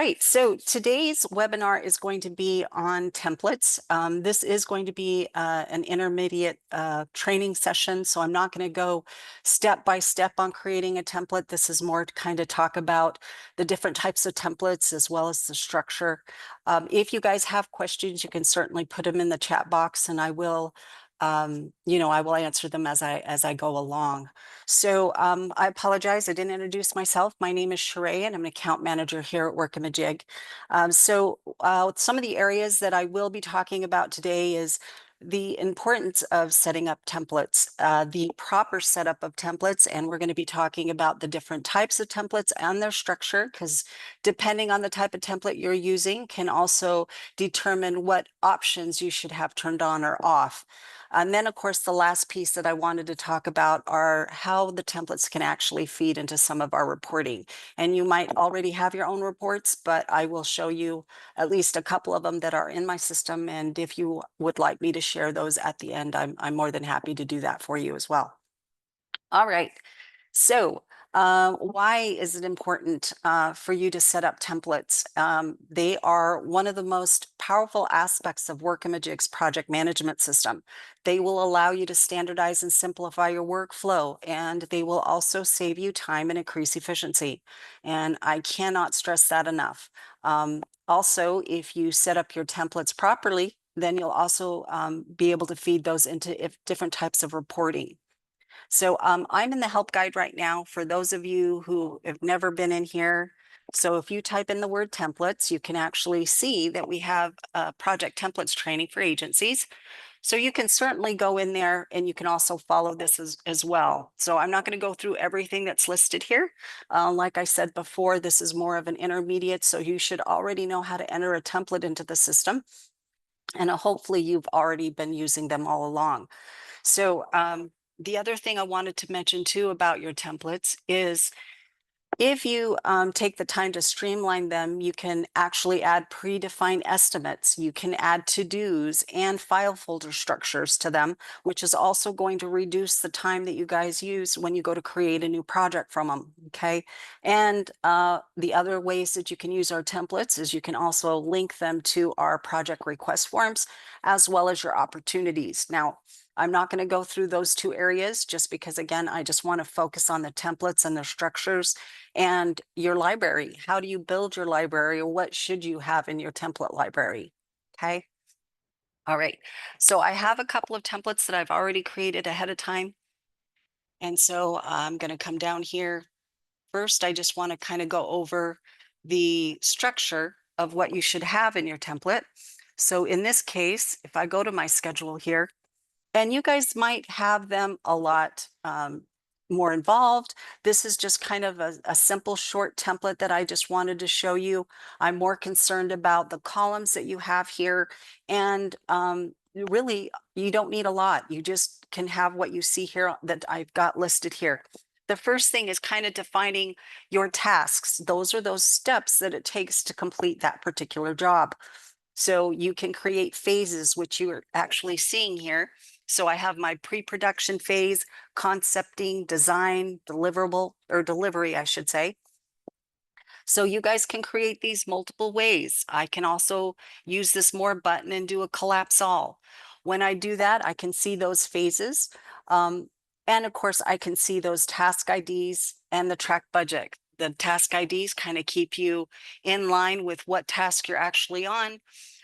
right, so today's webinar is going to be on templates. This is going to be an intermediate training session, so I'm not going to go step by step on creating a template. This is more to kind of talk about the different types of templates as well as the structure. If you guys have questions, you can certainly put them in the chat box, and I will I will answer them as I go along. So I apologize, I didn't introduce myself. My name is Sheree, and I'm an account manager here at Workamajig. Some of the areas that I will be talking about today is the importance of setting up templates, the proper setup of templates, and we're going to be talking about the different types of templates and their structure, because depending on the type of template you're using can also determine what options you should have turned on or off. And then, of course, the last piece that I wanted to talk about are how the templates can actually feed into some of our reporting. And you might already have your own reports, but I will show you at least a couple of them that are in my system. And if you would like me to share those at the end, I'm more than happy to do that for you as well. All right. So why is it important for you to set up templates? They are one of the most powerful aspects of Workamajig's project management system. They will allow you to standardize and simplify your workflow, and they will also save you time and increase efficiency. And I cannot stress that enough. Also, if you set up your templates properly, then you'll also be able to feed those into different types of reporting. So I'm in the help guide right now for those of you who have never been in here. So if you type in the word templates, you can actually see that we have project templates training for agencies. So you can certainly go in there and you can also follow this as well. So I'm not going to go through everything that's listed here. Like I said before, this is more of an intermediate, so you should already know how to enter a template into the system. And hopefully you've already been using them all along. So the other thing I wanted to mention too about your templates is if you take the time to streamline them, you can actually add predefined estimates. You can add to-dos and file folder structures to them, which is also going to reduce the time that you guys use when you go to create a new project from them, okay? And the other ways that you can use our templates is you can also link them to our project request forms, as well as your opportunities. Now, I'm not going to go through those two areas just because, again, I just want to focus on the templates and their structures and your library. How do you build your library, or what should you have in your template library? Okay. All right. So I have a couple of templates that I've already created ahead of time. And so I'm going to come down here. First, I just want to kind of go over the structure of what you should have in your template. So in this case, if I go to my schedule here, and you guys might have them a lot more involved. This is just kind of a simple short template that I just wanted to show you. I'm more concerned about the columns that you have here. And really, you don't need a lot. You just can have what you see here that I've got listed here. The first thing is kind of defining your tasks. Those are those steps that it takes to complete that particular job. So you can create phases, which you're actually seeing here. So I have my pre-production phase, concepting, design, deliverable, or delivery, I should say. So you guys can create these multiple ways. I can also use this more button and do a collapse all. When I do that, I can see those phases. And of course, I can see those task IDs and the track budget. The task IDs kind of keep you in line with what task you're actually on.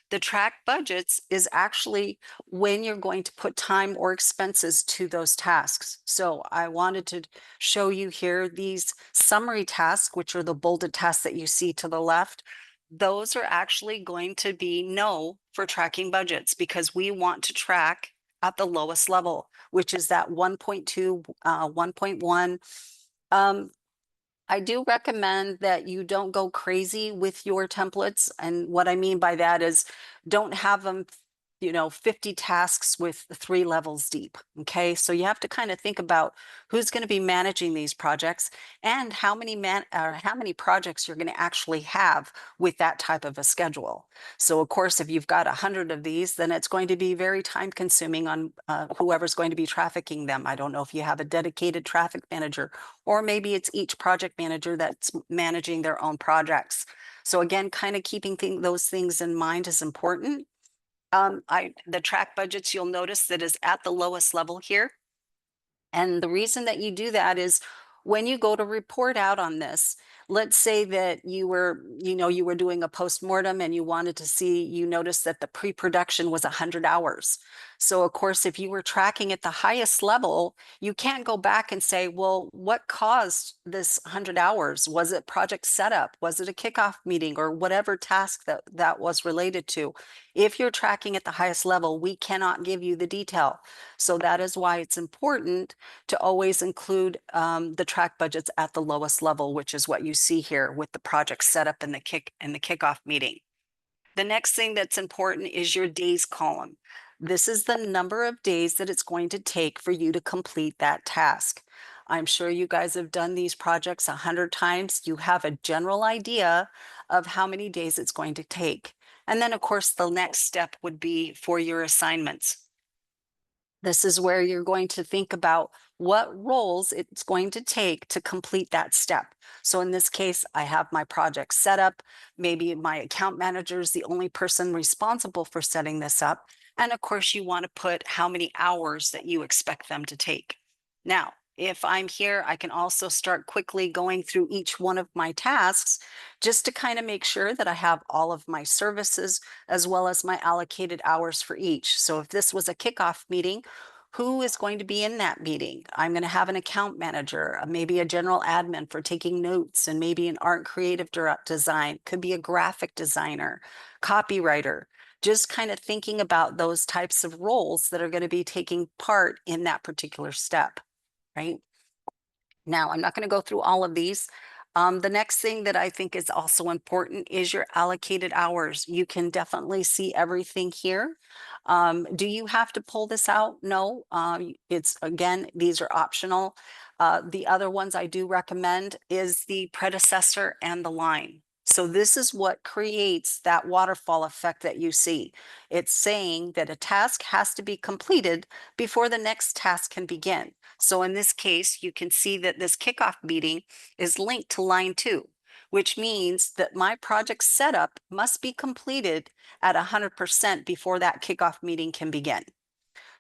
The track budgets is actually when you're going to put time or expenses to those tasks. So I wanted to show you here these summary tasks, which are the bolded tasks that you see to the left. Those are actually going to be no for tracking budgets, because we want to track at the lowest level, which is that 1.2, 1.1. I do recommend that you don't go crazy with your templates. And what I mean by that is don't have them, 50 tasks with 3 levels deep. Okay. So you have to kind of think about who's going to be managing these projects and how many projects you're going to actually have with that type of a schedule. So of course, if you've got 100 of these, then it's going to be very time consuming on whoever's going to be trafficking them. I don't know if you have a dedicated traffic manager, or maybe it's each project manager that's managing their own projects. So again, kind of keeping those things in mind is important. The track budgets, you'll notice that is at the lowest level here. And the reason that you do that is when you go to report out on this, let's say that you were doing a postmortem and you wanted to see, you noticed that the pre-production was 100 hours. So of course, if you were tracking at the highest level, you can't go back and say, well, what caused this 100 hours? Was it project setup? Was it a kickoff meeting or whatever task that was related to? If you're tracking at the highest level, we cannot give you the detail. So that is why it's important to always include the track budgets at the lowest level, which is what you see here with the project setup and the kickoff meeting. The next thing that's important is your days column. This is the number of days that it's going to take for you to complete that task. I'm sure you guys have done these projects 100 times. You have a general idea of how many days it's going to take. And then, of course, the next step would be for your assignments. This is where you're going to think about what roles it's going to take to complete that step. So in this case, I have my project set up. Maybe my account manager is the only person responsible for setting this up. And of course, you want to put how many hours that you expect them to take. Now, if I'm here, I can also start quickly going through each one of my tasks just to kind of make sure that I have all of my services as well as my allocated hours for each. So if this was a kickoff meeting, who is going to be in that meeting? I'm going to have an account manager, maybe a general admin for taking notes, and maybe an art creative design, could be a graphic designer, copywriter, just kind of thinking about those types of roles that are going to be taking part in that particular step, right? Now, I'm not going to go through all of these. The next thing that I think is also important is your allocated hours. You can definitely see everything here. Do you have to pull this out? No, it's again, these are optional. The other ones I do recommend is the predecessor and the line. So this is what creates that waterfall effect that you see. It's saying that a task has to be completed before the next task can begin. So in this case, you can see that this kickoff meeting is linked to line 2, which means that my project setup must be completed at 100% before that kickoff meeting can begin.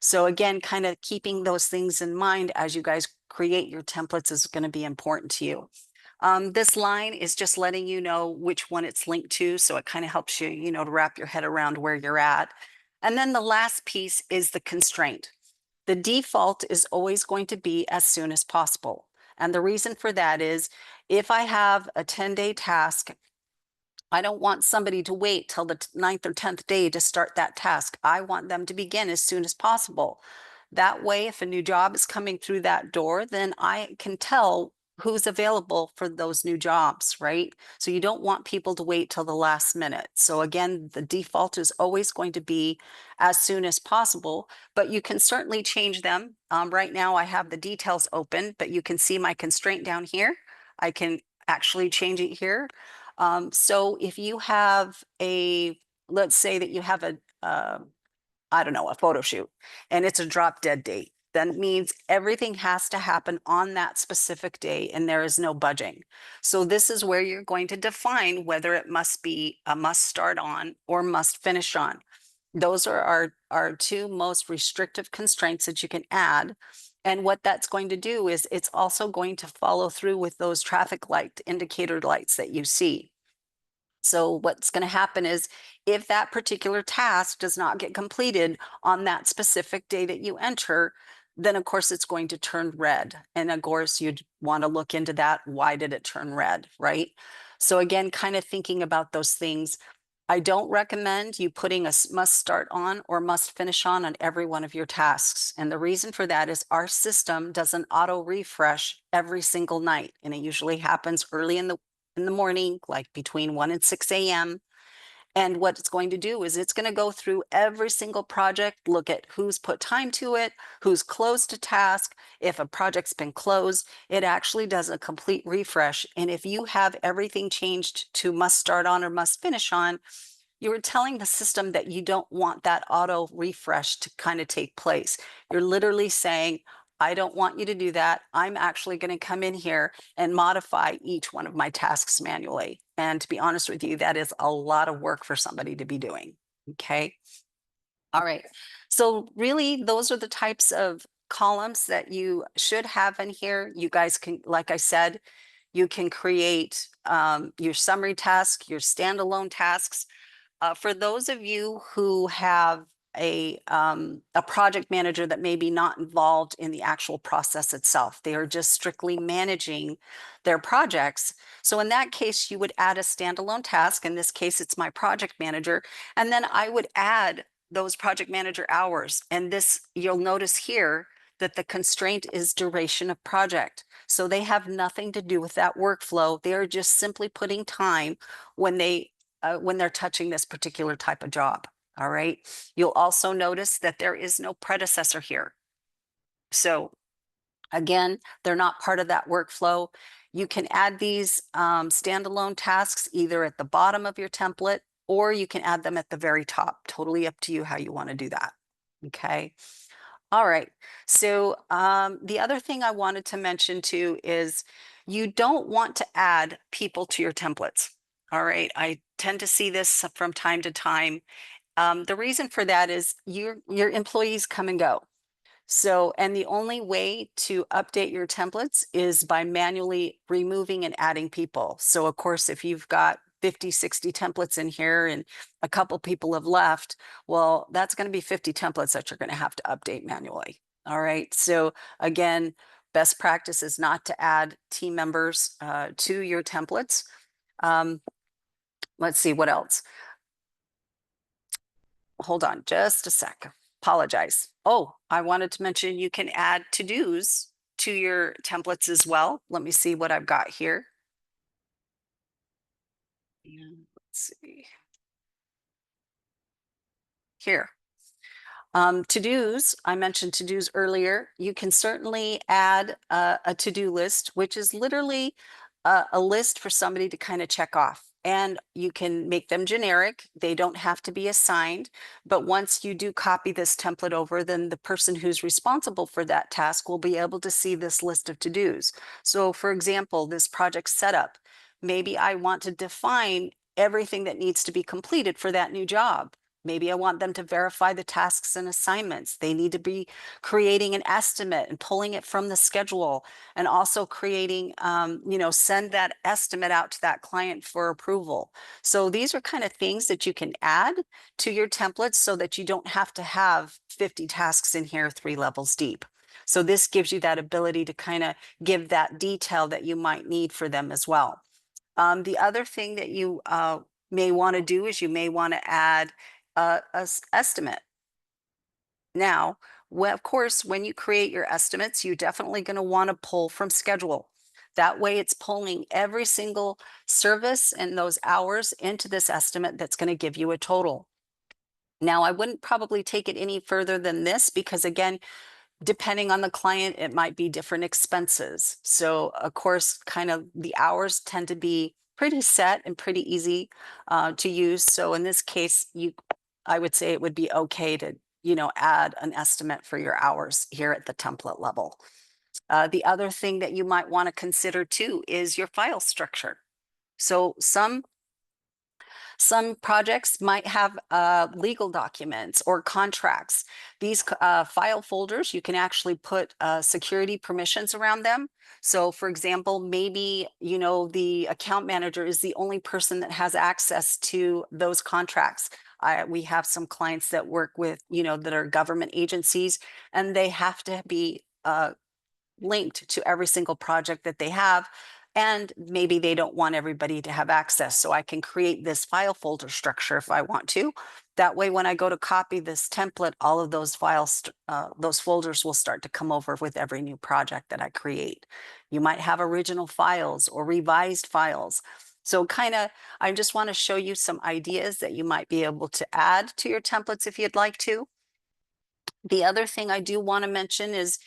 So again, kind of keeping those things in mind as you guys create your templates is going to be important to you. This line is just letting you know which one it's linked to. So it kind of helps you, to wrap your head around where you're at. And then the last piece is the constraint. The default is always going to be as soon as possible. And the reason for that is if I have a 10-day task, I don't want somebody to wait till the 9th or 10th day to start that task. I want them to begin as soon as possible. That way, if a new job is coming through that door, then I can tell who's available for those new jobs, right? So you don't want people to wait till the last minute. So again, the default is always going to be as soon as possible, but you can certainly change them. Right now I have the details open, but you can see my constraint down here. I can actually change it here. So if you have let's say that you have I don't know, a photo shoot and it's a drop dead date, then it means everything has to happen on that specific day and there is no budging. So this is where you're going to define whether it must be a must start on or must finish on. Those are our two most restrictive constraints that you can add. And what that's going to do is it's also going to follow through with those traffic light indicator lights that you see. So what's going to happen is if that particular task does not get completed on that specific day that you enter, then of course it's going to turn red. And of course you'd want to look into that. Why did it turn red, right? So again, kind of thinking about those things. I don't recommend you putting a must start on or must finish on every one of your tasks. And the reason for that is our system does an auto refresh every single night. And it usually happens early in the morning, like between 1 and 6 a.m. And what it's going to do is it's going to go through every single project, look at who's put time to it, who's closed a task. If a project's been closed, it actually does a complete refresh. And if you have everything changed to must start on or must finish on, you're telling the system that you don't want that auto refresh to kind of take place. You're literally saying, I don't want you to do that. I'm actually going to come in here and modify each one of my tasks manually. And to be honest with you, that is a lot of work for somebody to be doing. Okay. All right. So really, those are the types of columns that you should have in here. You guys can, like I said, you can create your summary task, your standalone tasks. For those of you who have a project manager that may be not involved in the actual process itself, they are just strictly managing their projects. So in that case, you would add a standalone task. In this case, it's my project manager. And then I would add those project manager hours. And this, you'll notice here that the constraint is duration of project. So they have nothing to do with that workflow. They are just simply putting time when they're touching this particular type of job. All right. You'll also notice that there is no predecessor here. So again, they're not part of that workflow. You can add these standalone tasks either at the bottom of your template, or you can add them at the very top. Totally up to you how you want to do that. Okay. All right. So the other thing I wanted to mention too is you don't want to add people to your templates. All right. I tend to see this from time to time. The reason for that is your employees come and go. So, and the only way to update your templates is by manually removing and adding people. So of course, if you've got 50, 60 templates in here and a couple people have left, well, that's going to be 50 templates that you're going to have to update manually. All right. So again, best practice is not to add team members to your templates. Let's see what else. Hold on just a sec. Apologize. Oh, I wanted to mention you can add to-dos to your templates as well. Let me see what I've got here. Let's see. Here. To-dos, I mentioned to-dos earlier. You can certainly add a to-do list, which is literally a list for somebody to kind of check off. And you can make them generic. They don't have to be assigned. But once you do copy this template over, then the person who's responsible for that task will be able to see this list of to-dos. So for example, this project setup, maybe I want to define everything that needs to be completed for that new job. Maybe I want them to verify the tasks and assignments. They need to be creating an estimate and pulling it from the schedule, and also creating, send that estimate out to that client for approval. So these are kind of things that you can add to your templates so that you don't have to have 50 tasks in here 3 levels deep. So this gives you that ability to kind of give that detail that you might need for them as well. The other thing that you may want to do is you may want to add estimate. Now, of course, when you create your estimates, you're definitely going to want to pull from schedule. That way it's pulling every single service and those hours into this estimate that's going to give you a total. Now, I wouldn't probably take it any further than this because, again, depending on the client, it might be different expenses. So of course, kind of the hours tend to be pretty set and pretty easy to use. So in this case, I would say it would be okay to, add an estimate for your hours here at the template level. The other thing that you might want to consider too is your file structure. So some projects might have legal documents or contracts. These file folders, you can actually put security permissions around them. So for example, maybe, the account manager is the only person that has access to those contracts. We have some clients that work with, that are government agencies, and they have to be linked to every single project that they have. And maybe they don't want everybody to have access. So I can create this file folder structure if I want to. That way, when I go to copy this template, all of those files, those folders will start to come over with every new project that I create. You might have original files or revised files. So I just want to show you some ideas that you might be able to add to your templates if you'd like to. The other thing I do want to mention is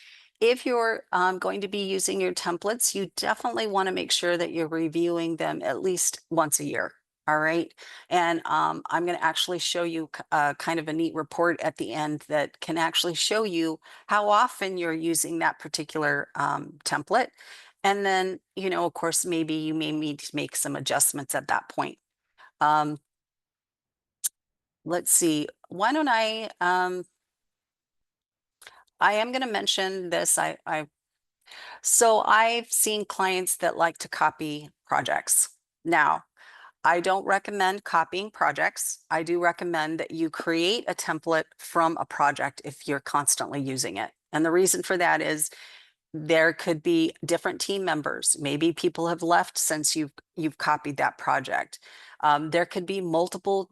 if you're going to be using your templates, you definitely want to make sure that you're reviewing them at least once a year. All right. And I'm going to actually show you kind of a neat report at the end that can actually show you how often you're using that particular template. And then, of course, maybe you may need to make some adjustments at that point. Um, let's see. Why don't I am going to mention this. So I've seen clients that like to copy projects. Now, I don't recommend copying projects. I do recommend that you create a template from a project if you're constantly using it. And the reason for that is there could be different team members. Maybe people have left since you've copied that project. There could be multiple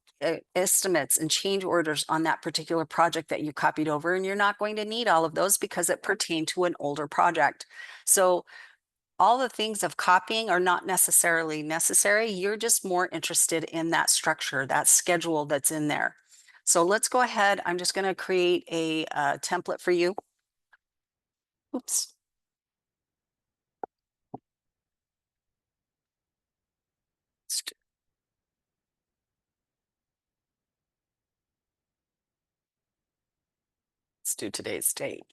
estimates and change orders on that particular project that you copied over, and you're not going to need all of those because it pertained to an older project. So all the things of copying are not necessarily necessary. You're just more interested in that structure, that schedule that's in there. So let's go ahead. I'm just going to create a template for you. Oops. Let's do today's date.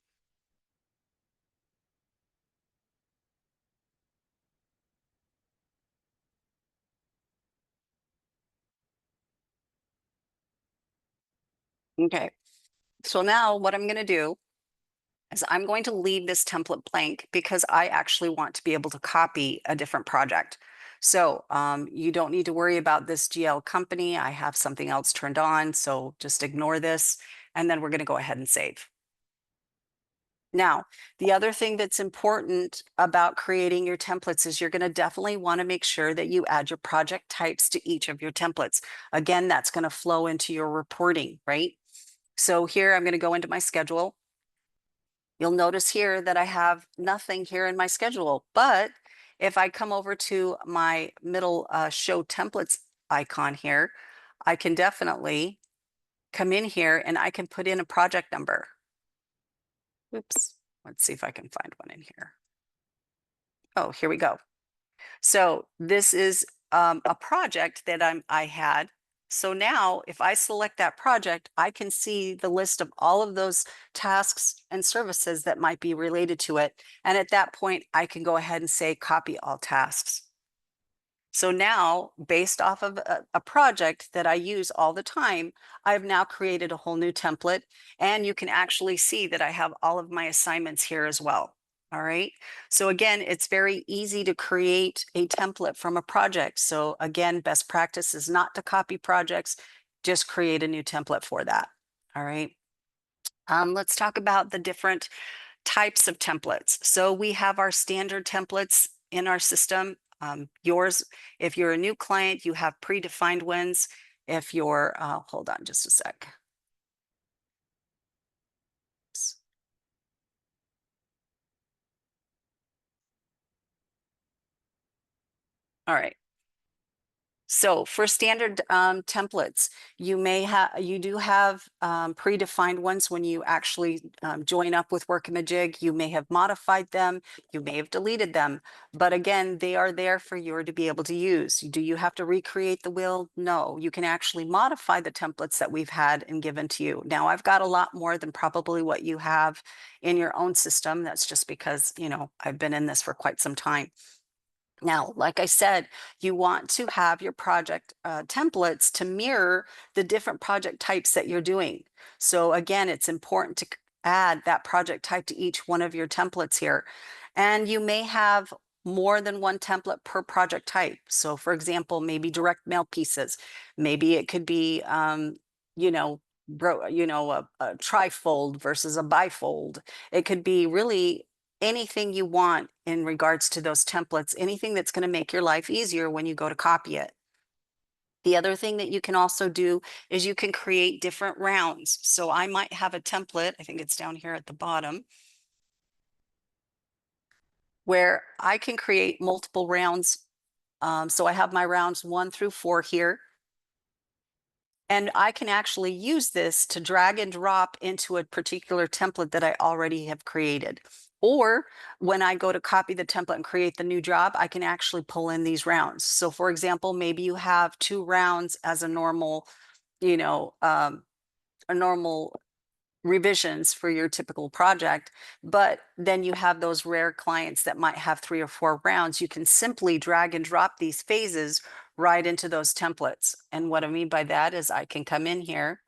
Okay. So now what I'm going to do is I'm going to leave this template blank because I actually want to be able to copy a different project. So you don't need to worry about this GL company. I have something else turned on, so just ignore this. And then we're going to go ahead and save. Now, the other thing that's important about creating your templates is you're going to definitely want to make sure that you add your project types to each of your templates. Again, that's going to flow into your reporting, right? So here I'm going to go into my schedule. You'll notice here that I have nothing here in my schedule, but if I come over to my middle show templates icon here, I can definitely come in here and I can put in a project number. Oops, let's see if I can find one in here. Oh, here we go. So this is a project that I had. So now if I select that project, I can see the list of all of those tasks and services that might be related to it. And at that point, I can go ahead and say copy all tasks. So now, based off of a project that I use all the time, I've now created a whole new template, and you can actually see that I have all of my assignments here as well. All right. So again, it's very easy to create a template from a project. So again, best practice is not to copy projects, just create a new template for that. All right. Let's talk about the different types of templates. So we have our standard templates in our system. Yours, if you're a new client, you have predefined ones. If you're, hold on just a sec. All right. So for standard templates, you do have predefined ones when you actually join up with Workamajig. You may have modified them, you may have deleted them, but again, they are there for you to be able to use. Do you have to recreate the wheel? No, you can actually modify the templates that we've had and given to you. Now, I've got a lot more than probably what you have in your own system. That's just because, I've been in this for quite some time. Now, like I said, you want to have your project templates to mirror the different project types that you're doing. So again, it's important to add that project type to each one of your templates here. And you may have more than one template per project type. So for example, maybe direct mail pieces. Maybe it could be, you know, a trifold versus a bifold. It could be really anything you want in regards to those templates, anything that's going to make your life easier when you go to copy it. The other thing that you can also do is you can create different rounds. So I might have a template, I think it's down here at the bottom, where I can create multiple rounds. So I have my rounds 1 through 4 here. And I can actually use this to drag and drop into a particular template that I already have created. Or when I go to copy the template and create the new job, I can actually pull in these rounds. So for example, maybe you have 2 rounds as a normal, you know, a normal revisions for your typical project, but then you have those rare clients that might have 3 or 4 rounds. You can simply drag and drop these phases right into those templates. And what I mean by that is I can come in here,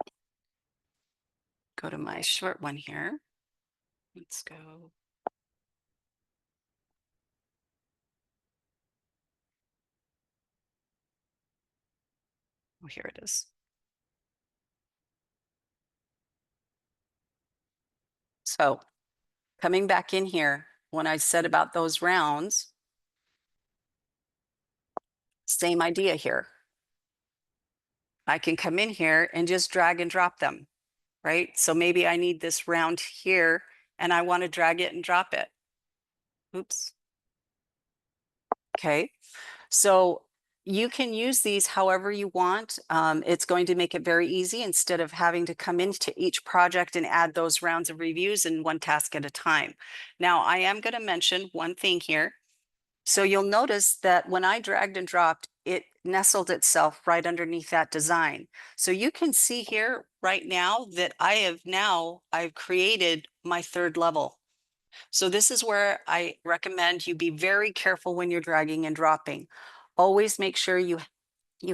go to my short one here. Let's go. Oh, here it is. So coming back in here, when I said about those rounds, same idea here. I can come in here and just drag and drop them, right? So maybe I need this round here and I want to drag it and drop it. Oops. Okay. So you can use these however you want. It's going to make it very easy instead of having to come into each project and add those rounds of reviews in one task at a time. Now, I am going to mention one thing here. So you'll notice that when I dragged and dropped, it nestled itself right underneath that design. So you can see here right now that I've created my 3rd level. So this is where I recommend you be very careful when you're dragging and dropping. Always make sure you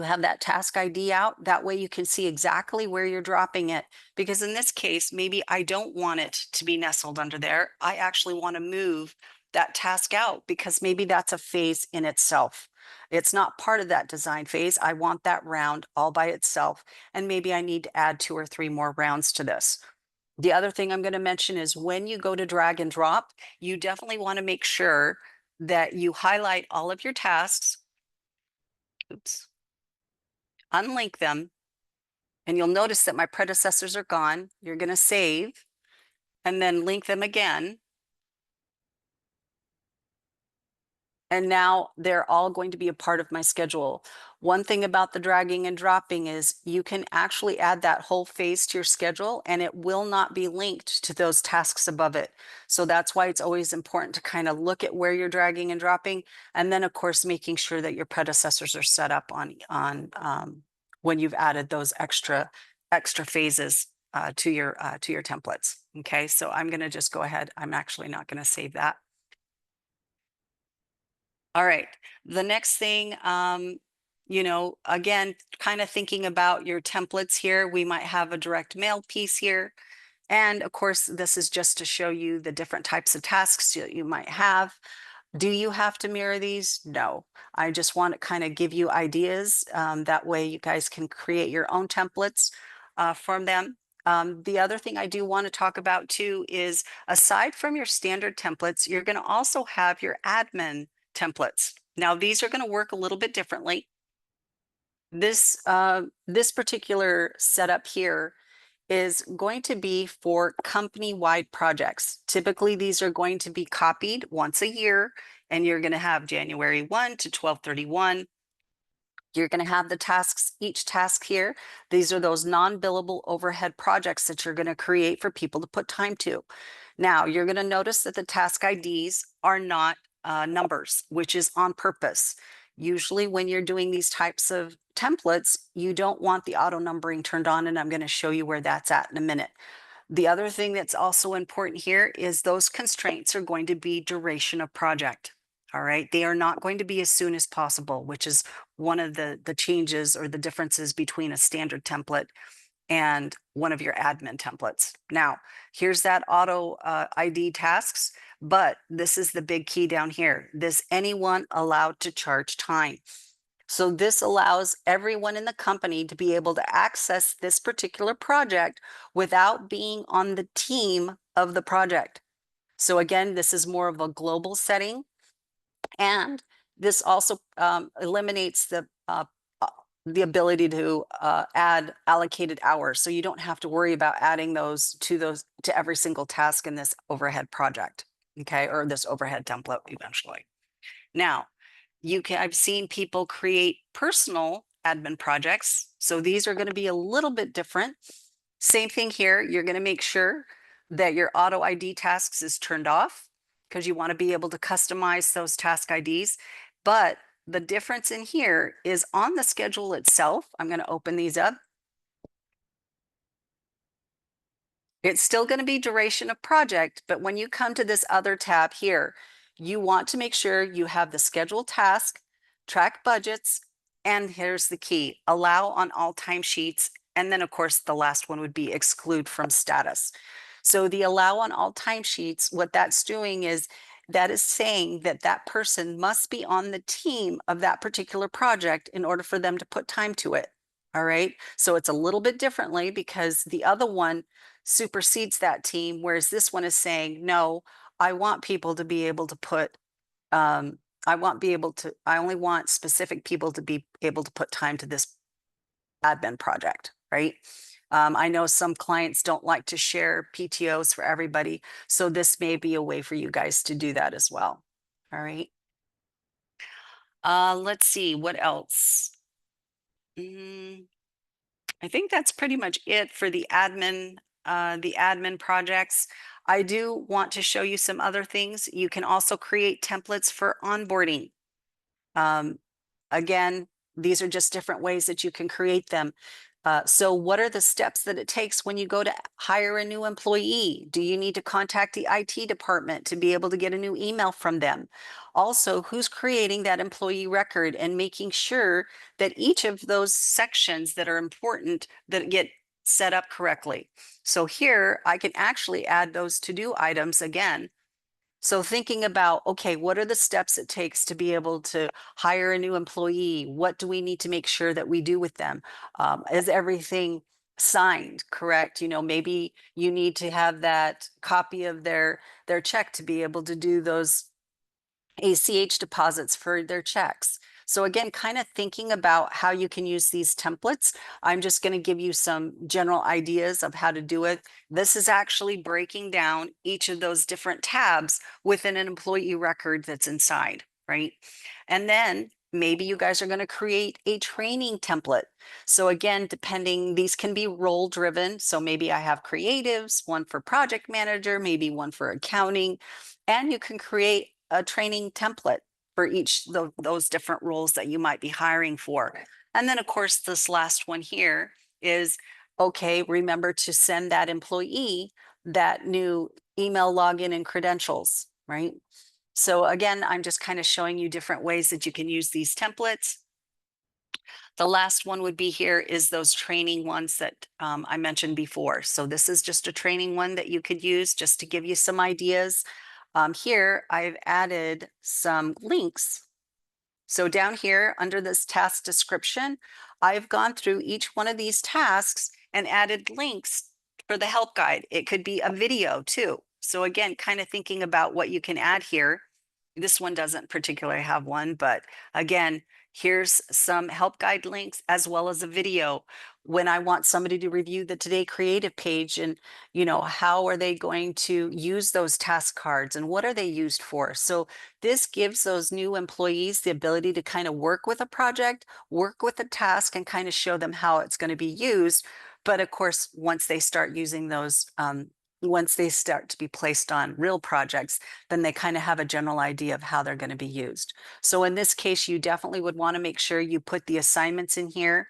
have that task ID out. That way you can see exactly where you're dropping it. Because in this case, maybe I don't want it to be nestled under there. I actually want to move that task out because maybe that's a phase in itself. It's not part of that design phase. I want that round all by itself. And maybe I need to add 2 or 3 more rounds to this. The other thing I'm going to mention is when you go to drag and drop, you definitely want to make sure that you highlight all of your tasks. Oops. Unlink them, and you'll notice that my predecessors are gone. You're going to save and then link them again. And now they're all going to be a part of my schedule. One thing about the dragging and dropping is you can actually add that whole phase to your schedule and it will not be linked to those tasks above it. So that's why it's always important to kind of look at where you're dragging and dropping. And then of course, making sure that your predecessors are set up on when you've added those extra phases to your templates. Okay, so I'm going to just go ahead. I'm actually not going to save that. All right. The next thing, again, kind of thinking about your templates here, we might have a direct mail piece here. And of course, this is just to show you the different types of tasks that you might have. Do you have to mirror these? No. I just want to kind of give you ideas. That way you guys can create your own templates from them. The other thing I do want to talk about too is aside from your standard templates, you're going to also have your admin templates. Now, these are going to work a little bit differently. This particular setup here is going to be for company-wide projects. Typically, these are going to be copied once a year, and you're going to have January 1 to 12/31. You're going to have the tasks, each task here. These are those non-billable overhead projects that you're going to create for people to put time to. Now, you're going to notice that the task IDs are not numbers, which is on purpose. Usually when you're doing these types of templates, you don't want the auto numbering turned on, and I'm going to show you where that's at in a minute. The other thing that's also important here is those constraints are going to be duration of project. All right. They are not going to be as soon as possible, which is one of the changes or the differences between a standard template and one of your admin templates. Now, here's that auto ID tasks, but this is the big key down here. This anyone allowed to charge time. So this allows everyone in the company to be able to access this particular project without being on the team of the project. So again, this is more of a global setting. And this also eliminates the ability to add allocated hours. So you don't have to worry about adding those to every single task in this overhead project, okay, or this overhead template eventually. Now, I've seen people create personal admin projects. So these are going to be a little bit different. Same thing here. You're going to make sure that your auto ID tasks is turned off. because you want to be able to customize those task IDs. But the difference in here is on the schedule itself. I'm going to open these up. It's still going to be duration of project, but when you come to this other tab here, you want to make sure you have the scheduled task, track budgets, and here's the key, allow on all timesheets. And then of course, the last one would be exclude from status. So the allow on all timesheets, what that's doing is that is saying that that person must be on the team of that particular project in order for them to put time to it. All right. So it's a little bit differently because the other one supersedes that team, whereas this one is saying, no, I want people to be able to put, I only want specific people to be able to put time to this admin project, right? I know some clients don't like to share PTOs for everybody, so this may be a way for you guys to do that as well. All right. Let's see, what else? I think that's pretty much it for the admin projects. I do want to show you some other things. You can also create templates for onboarding. Um, Again, these are just different ways that you can create them. So what are the steps that it takes when you go to hire a new employee? Do you need to contact the IT department to be able to get a new email from them? Also, who's creating that employee record and making sure that each of those sections that are important that get set up correctly. So here I can actually add those to-do items again. So thinking about, okay, what are the steps it takes to be able to hire a new employee? What do we need to make sure that we do with them? Is everything signed, correct? You know, maybe you need to have that copy of their check to be able to do those ACH deposits for their checks. So again, kind of thinking about how you can use these templates. I'm just going to give you some general ideas of how to do it. This is actually breaking down each of those different tabs within an employee record that's inside, right? And then maybe you guys are going to create a training template. So again, depending, these can be role driven. So maybe I have creatives, one for project manager, maybe one for accounting, and you can create a training template for each of those different roles that you might be hiring for. And then of course, this last one here is, okay, remember to send that employee that new email login and credentials, right? So again, I'm just kind of showing you different ways that you can use these templates. The last one would be here is those training ones that I mentioned before. So this is just a training one that you could use just to give you some ideas. Here, I've added some links. So down here under this task description, I've gone through each one of these tasks and added links for the help guide. It could be a video too. So again, kind of thinking about what you can add here. This one doesn't particularly have one, but again, here's some help guide links as well as a video when I want somebody to review the Today Creative page and, you know, how are they going to use those task cards and what are they used for? So this gives those new employees the ability to kind of work with a project, work with a task, and kind of show them how it's going to be used. But of course, once they start using those, once they start to be placed on real projects, then they kind of have a general idea of how they're going to be used. So in this case, you definitely would want to make sure you put the assignments in here,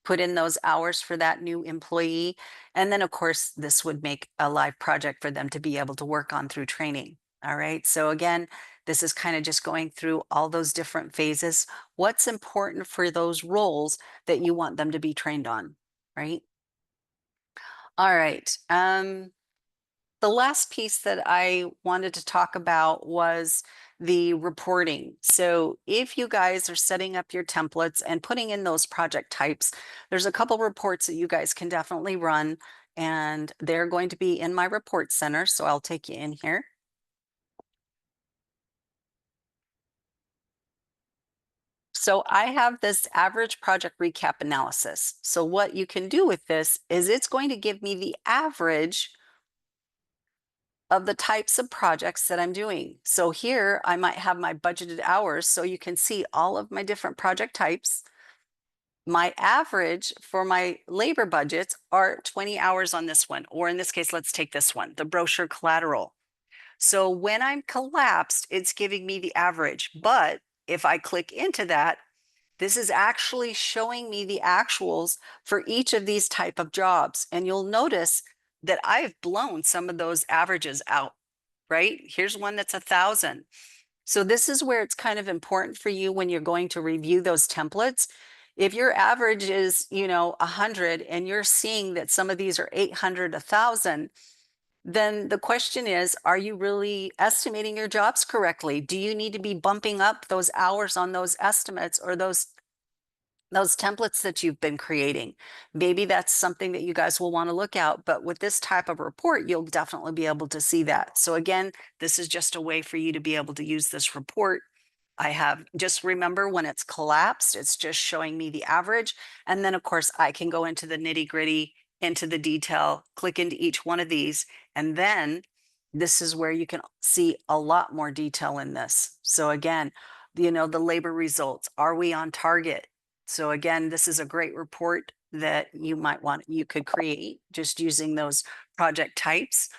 put in those hours for that new employee. And then of course, this would make a live project for them to be able to work on through training. All right. So again, this is kind of just going through all those different phases. What's important for those roles that you want them to be trained on, right? All right. The last piece that I wanted to talk about was the reporting. So if you guys are setting up your templates and putting in those project types, there's a couple reports that you guys can definitely run, and they're going to be in my report center. So I'll take you in here. So I have this average project recap analysis. So what you can do with this is it's going to give me the average of the types of projects that I'm doing. So here I might have my budgeted hours so you can see all of my different project types. My average for my labor budgets are 20 hours on this one, or in this case, let's take this one, the brochure collateral. So when I'm collapsed, it's giving me the average. But if I click into that, this is actually showing me the actuals for each of these type of jobs. And you'll notice that I've blown some of those averages out, right? Here's one that's 1,000. So this is where it's kind of important for you when you're going to review those templates. If your average is, 100 and you're seeing that some of these are 800, 1,000, then the question is, are you really estimating your jobs correctly? Do you need to be bumping up those hours on those estimates or those templates that you've been creating? Maybe that's something that you guys will want to look at, but with this type of report, you'll definitely be able to see that. So again, this is just a way for you to be able to use this report. I have, just remember when it's collapsed, it's just showing me the average. And then of course I can go into the nitty gritty, into the detail, click into each one of these. And then this is where you can see a lot more detail in this. So again, the labor results, are we on target? So again, this is a great report that you could create just using those project types.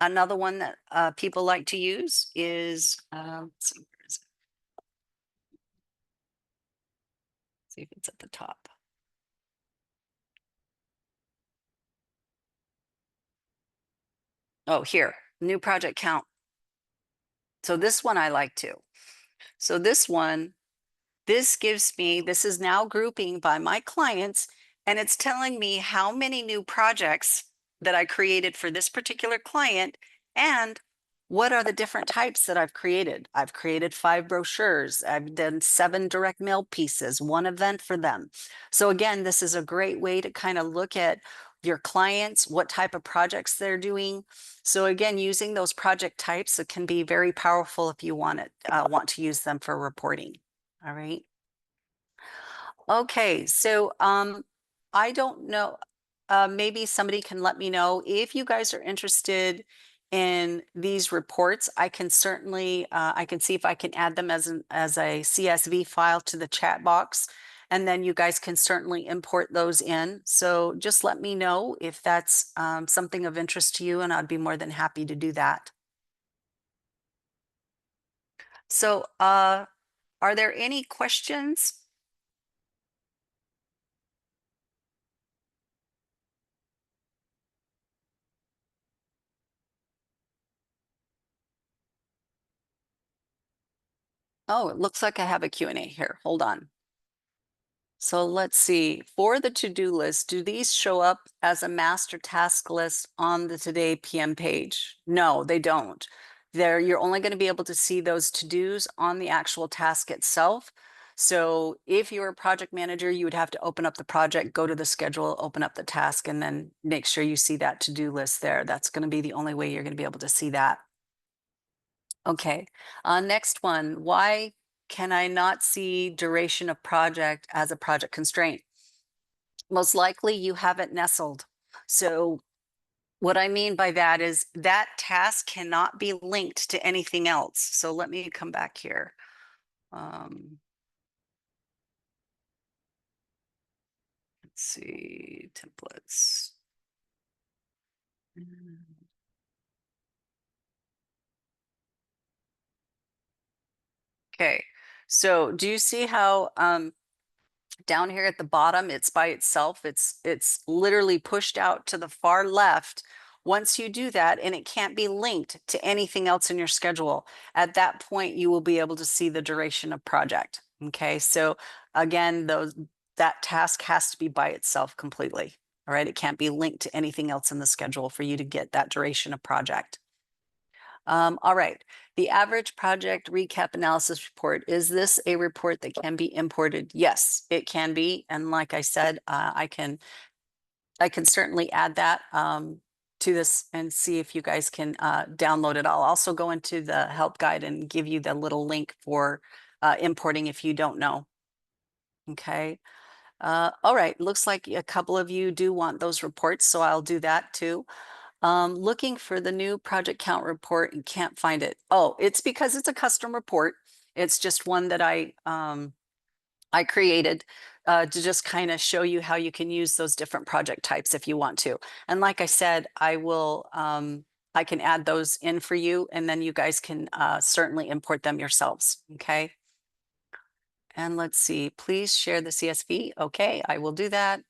Another one that people like to use is, let's see, where is it? See if it's at the top. Oh, here, new project count. So this one I like too. So this one, this is now grouping by my clients, and it's telling me how many new projects that I created for this particular client and what are the different types that I've created. I've created 5 brochures. I've done 7 direct mail pieces, 1 event for them. So again, this is a great way to kind of look at your clients, what type of projects they're doing. So again, using those project types, it can be very powerful if you want to use them for reporting. All right. Okay, so I don't know. Maybe somebody can let me know if you guys are interested in these reports. I can certainly I can see if I can add them as a CSV file to the chat box, and then you guys can certainly import those in. So just let me know if that's something of interest to you, and I'd be more than happy to do that. So are there any questions? Oh, it looks like I have a Q&A here. Hold on. So let's see, for the to-do list, do these show up as a master task list on the Today PM page? No, they don't. You're only going to be able to see those to-dos on the actual task itself. So if you're a project manager, you would have to open up the project, go to the schedule, open up the task, and then make sure you see that to-do list there. That's going to be the only way you're going to be able to see that. Okay, next one. Why can I not see duration of project as a project constraint? Most likely you have it nestled. So what I mean by that is that task cannot be linked to anything else. So let me come back here. Let's see, templates. Okay, so do you see how down here at the bottom, it's by itself. It's literally pushed out to the far left. Once you do that, and it can't be linked to anything else in your schedule, at that point, you will be able to see the duration of project. Okay, so again, that task has to be by itself completely. All right, it can't be linked to anything else in the schedule for you to get that duration of project. All right, the average project recap analysis report. Is this a report that can be imported? Yes, it can be. And like I said, I can certainly add that to this and see if you guys can download it. I'll also go into the help guide and give you the little link for importing if you don't know. Okay. All right, looks like a couple of you do want those reports, so I'll do that too. Looking for the new project count report and can't find it. Oh, it's because it's a custom report. It's just one that I created to just kind of show you how you can use those different project types if you want to. And like I said, I can add those in for you, and then you guys can certainly import them yourselves, okay? And let's see, please share the CSV. Okay, I will do that.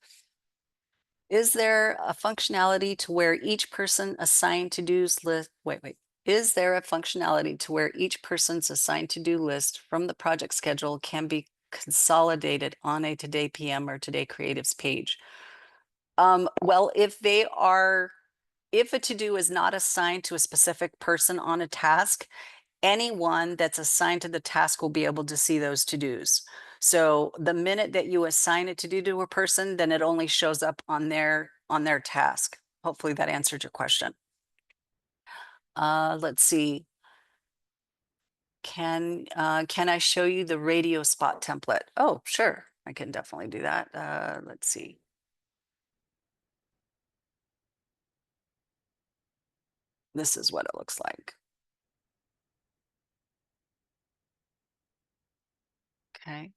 Is there a functionality to where each person assigned to-dos list, wait. Is there a functionality to where each person's assigned to-do list from the project schedule can be consolidated on a Today PM or Today Creatives page? Well, if a to-do is not assigned to a specific person on a task, anyone that's assigned to the task will be able to see those to-dos. So the minute that you assign it to do to a person, then it only shows up on their task. Hopefully that answered your question. Let's see. Can I show you the radio spot template? Oh, sure. I can definitely do that. Let's see. This is what it looks like. Okay.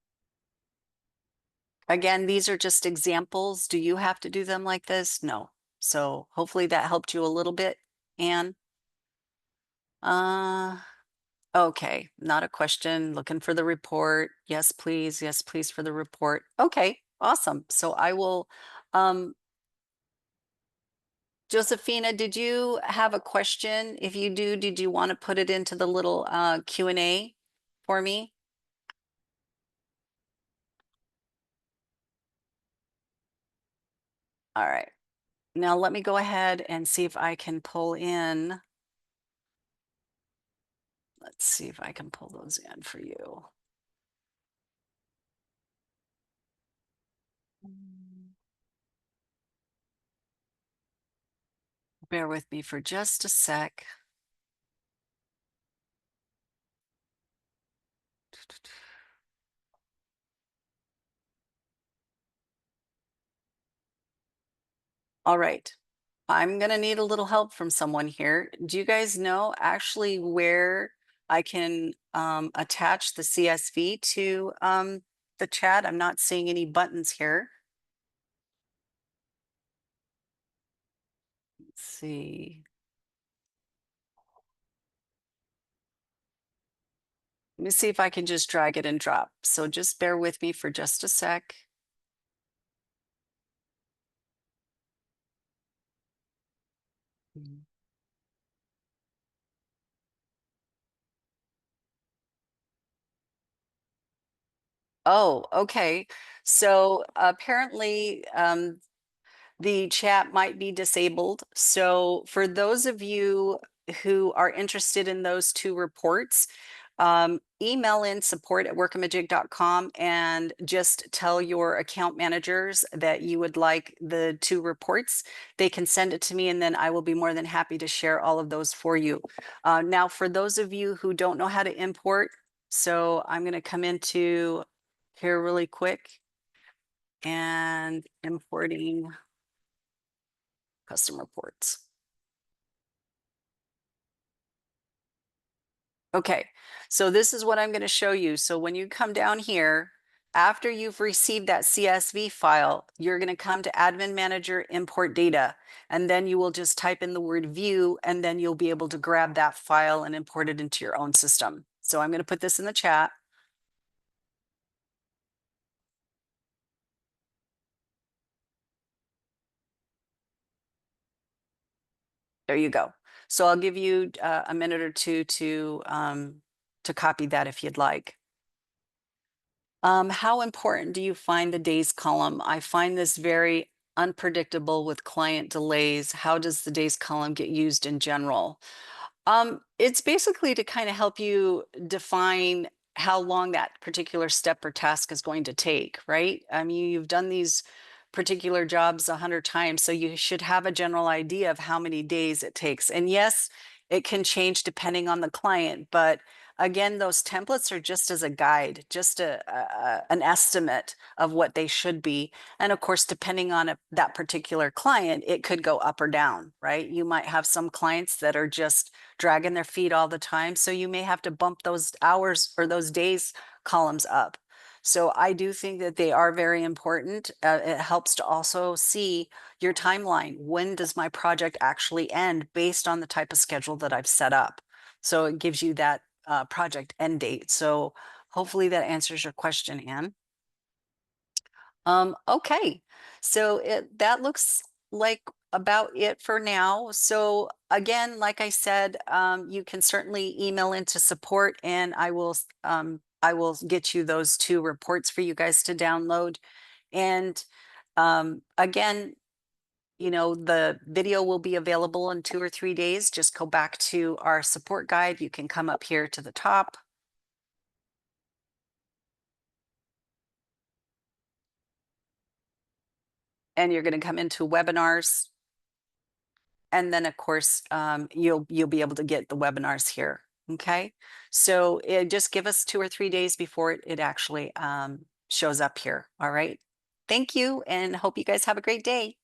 Again, these are just examples. Do you have to do them like this? No. So hopefully that helped you a little bit, Anne. Uh, okay, not a question. Looking for the report. Yes, please. Yes, please for the report. Okay, awesome. So I will, um, Josephina, did you have a question? If you do, did you want to put it into the little Q&A for me? All right. Now let me go ahead and see if I can pull in. Let's see if I can pull those in for you. Bear with me for just a sec. All right. I'm going to need a little help from someone here. Do you guys know actually where I can attach the CSV to the chat? I'm not seeing any buttons here. Let's see. Let me see if I can just drag it and drop. So just bear with me for just a sec. Oh, okay. So apparently the chat might be disabled. So for those of you who are interested in those two reports, email in support@workamajig.com and just tell your account managers that you would like the two reports. They can send it to me and then I will be more than happy to share all of those for you. Now, for those of you who don't know how to import, so I'm going to come into here really quick and importing custom reports. Okay, so this is what I'm going to show you. So when you come down here, after you've received that CSV file, you're going to come to Admin Manager, Import Data, and then you will just type in the word view, and then you'll be able to grab that file and import it into your own system. So I'm going to put this in the chat. There you go. So I'll give you a minute or two to copy that if you'd like. How important do you find the days column? I find this very unpredictable with client delays. How does the days column get used in general? It's basically to kind of help you define how long that particular step or task is going to take, right? I mean, you've done these particular jobs 100 times, so you should have a general idea of how many days it takes. And yes, it can change depending on the client, but again, those templates are just as a guide, just an estimate of what they should be. And of course, depending on that particular client, it could go up or down, right? You might have some clients that are just dragging their feet all the time. So you may have to bump those hours or those days columns up. So I do think that they are very important. It helps to also see your timeline. When does my project actually end based on the type of schedule that I've set up? So it gives you that project end date. So hopefully that answers your question, Anne. Okay, so that looks like about it for now. So again, like I said, you can certainly email into support and I will get you those two reports for you guys to download. And again, you know, the video will be available in 2 or 3 days. Just go back to our support guide. You can come up here to the top and you're going to come into webinars. And then of course, you'll be able to get the webinars here. Okay. So just give us 2 or 3 days before it actually shows up here. All right. Thank you and hope you guys have a great day.